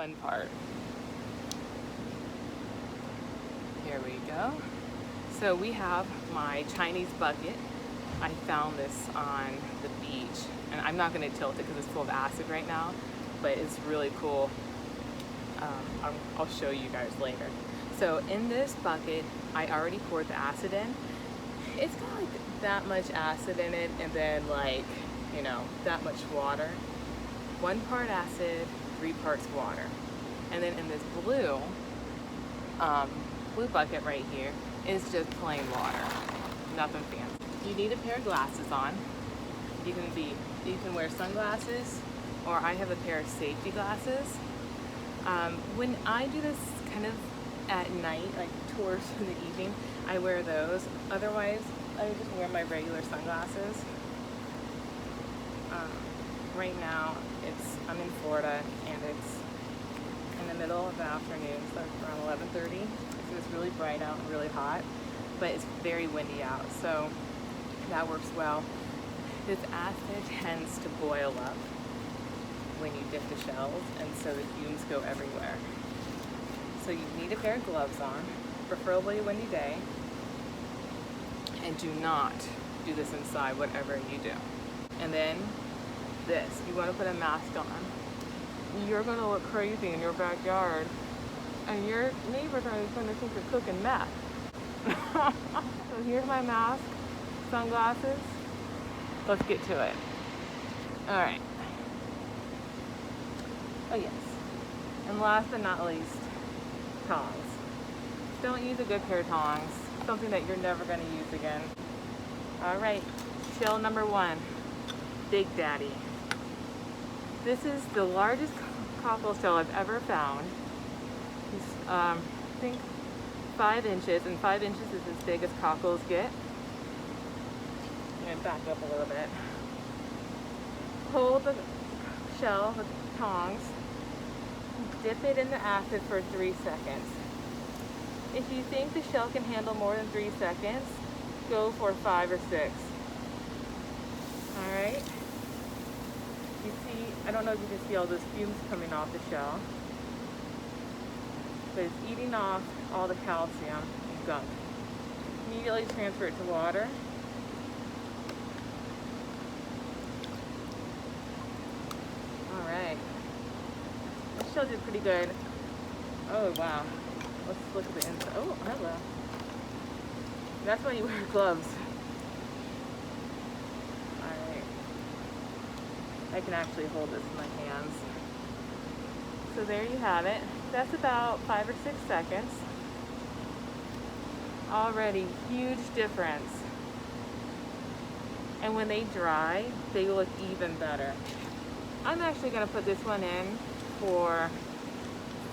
fun part. Here we go. So we have my Chinese bucket. I found this on the beach, and I'm not going to tilt it because it's full of acid right now, but it's really cool. I'll show you guys later. So in this bucket, I already poured the acid in. It's got like that much acid in it, and then like, you know, that much water. 1 part acid, 3 parts water. And then in this blue bucket right here is just plain water, nothing fancy. You need a pair of glasses on. You can wear sunglasses, or I have a pair of safety glasses. When I do this kind of at night, like towards the evening, I wear those. Otherwise, I just wear my regular sunglasses. Right now, I'm in Florida, and it's in the middle of the afternoon, so it's around 11:30. So it's really bright out and really hot, but it's very windy out, so that works well. This acid tends to boil up when you dip the shells, and so the fumes go everywhere. So you need a pair of gloves on, preferably a windy day, and do not do this inside, whatever you do. And then this, you want to put a mask on. You're going to look crazy in your backyard, and your neighbors are going to think you're cooking meth. So here's my mask, sunglasses. Let's get to it. All right. Oh yes. And last but not least, tongs. Don't use a good pair of tongs. Something that you're never going to use again. All right. Shell number 1, Big Daddy. This is the largest cockle shell I've ever found. He's, I think 5 inches, and 5 inches is as big as cockles get. I'm going to back up a little bit. Hold the shell with tongs, dip it in the acid for 3 seconds. If you think the shell can handle more than 3 seconds, go for 5 or 6. All right. You see, I don't know if you can see all those fumes coming off the shell, but it's eating off all the calcium and gunk. Immediately transfer it to water. All right. This shell did pretty good. Oh wow. Let's look at the inside. Oh, hello. That's why you wear gloves. I can actually hold this in my hands. So there you have it. That's about 5 or 6 seconds. Already huge difference. And when they dry, they look even better. I'm actually going to put this one in for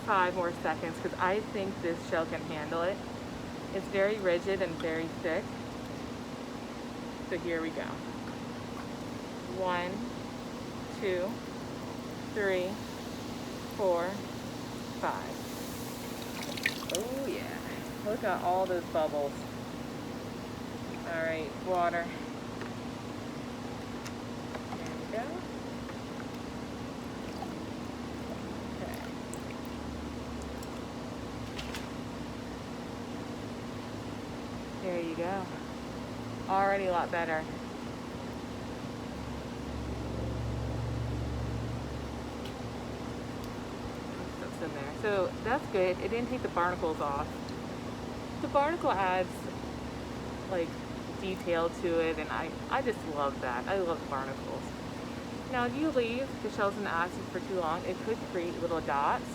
5 more seconds because I think this shell can handle it. It's very rigid and very thick. So here we go. 1, 2, 3, 4, 5. Oh yeah. Look at all those bubbles. All right, water. There we go. Okay. There you go. Already a lot better. In there. So that's good. It didn't take the barnacles off. The barnacle adds like detail to it, and I just love that. I love barnacles. Now if you leave the shells in the acid for too long, it could create little dots.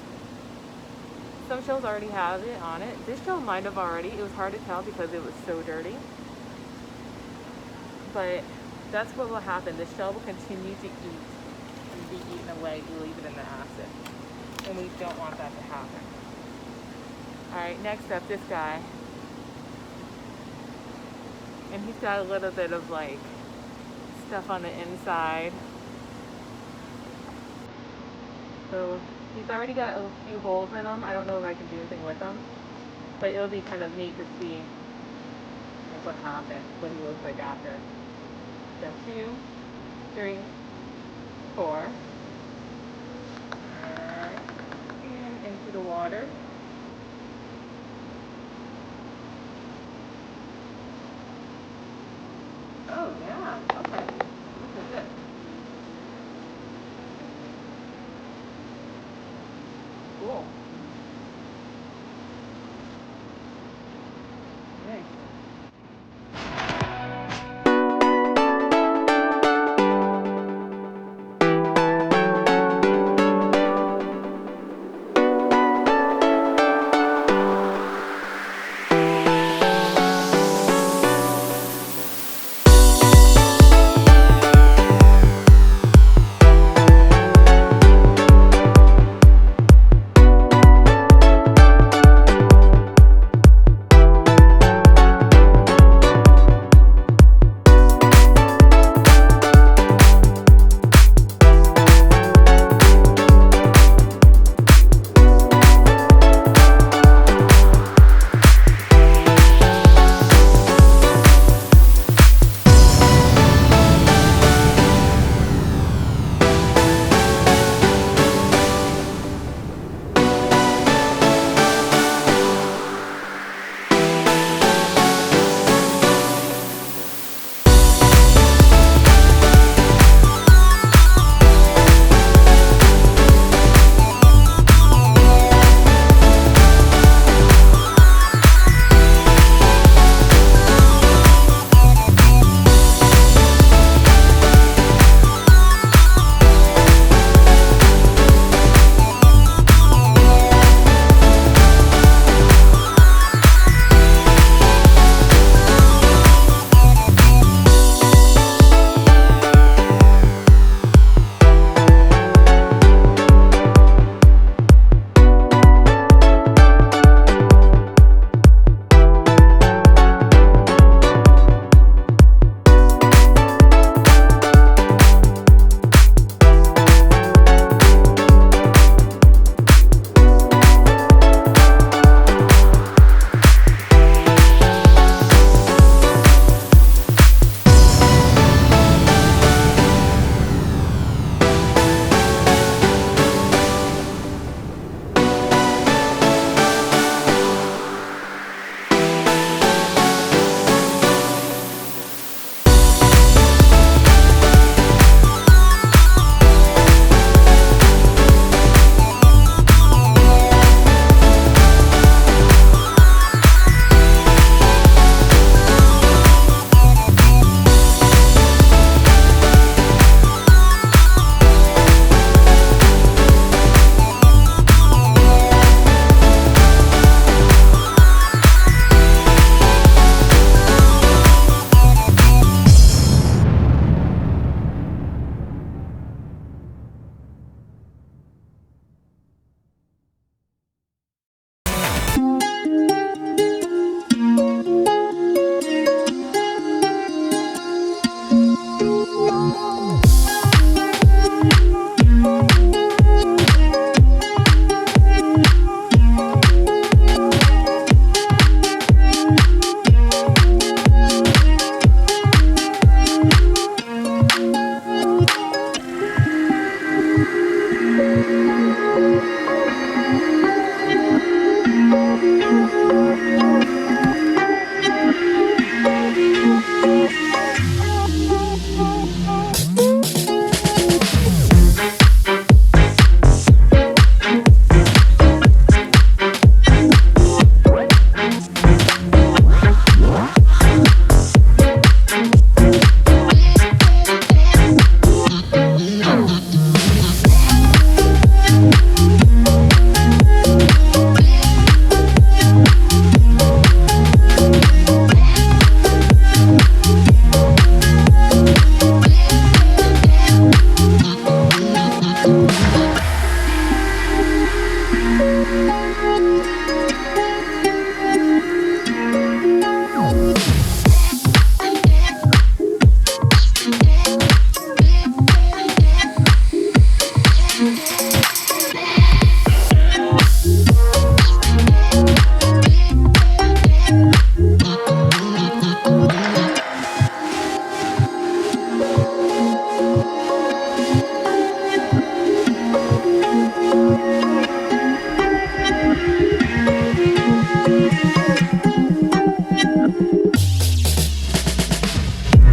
Some shells already have it on it. This shell might have already. It was hard to tell because it was so dirty. But that's what will happen. The shell will continue to eat and be eaten away if you leave it in the acid. And we don't want that to happen. Alright, next up, this guy. And he's got a little bit of like stuff on the inside. So he's already got a few holes in him. I don't know if I can do anything with them. But it'll be kind of neat to see like, what happened, what he looks like after. So 2, 3, 4. water. Oh yeah, okay. Look at this. Cool. Nice.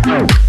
Bye.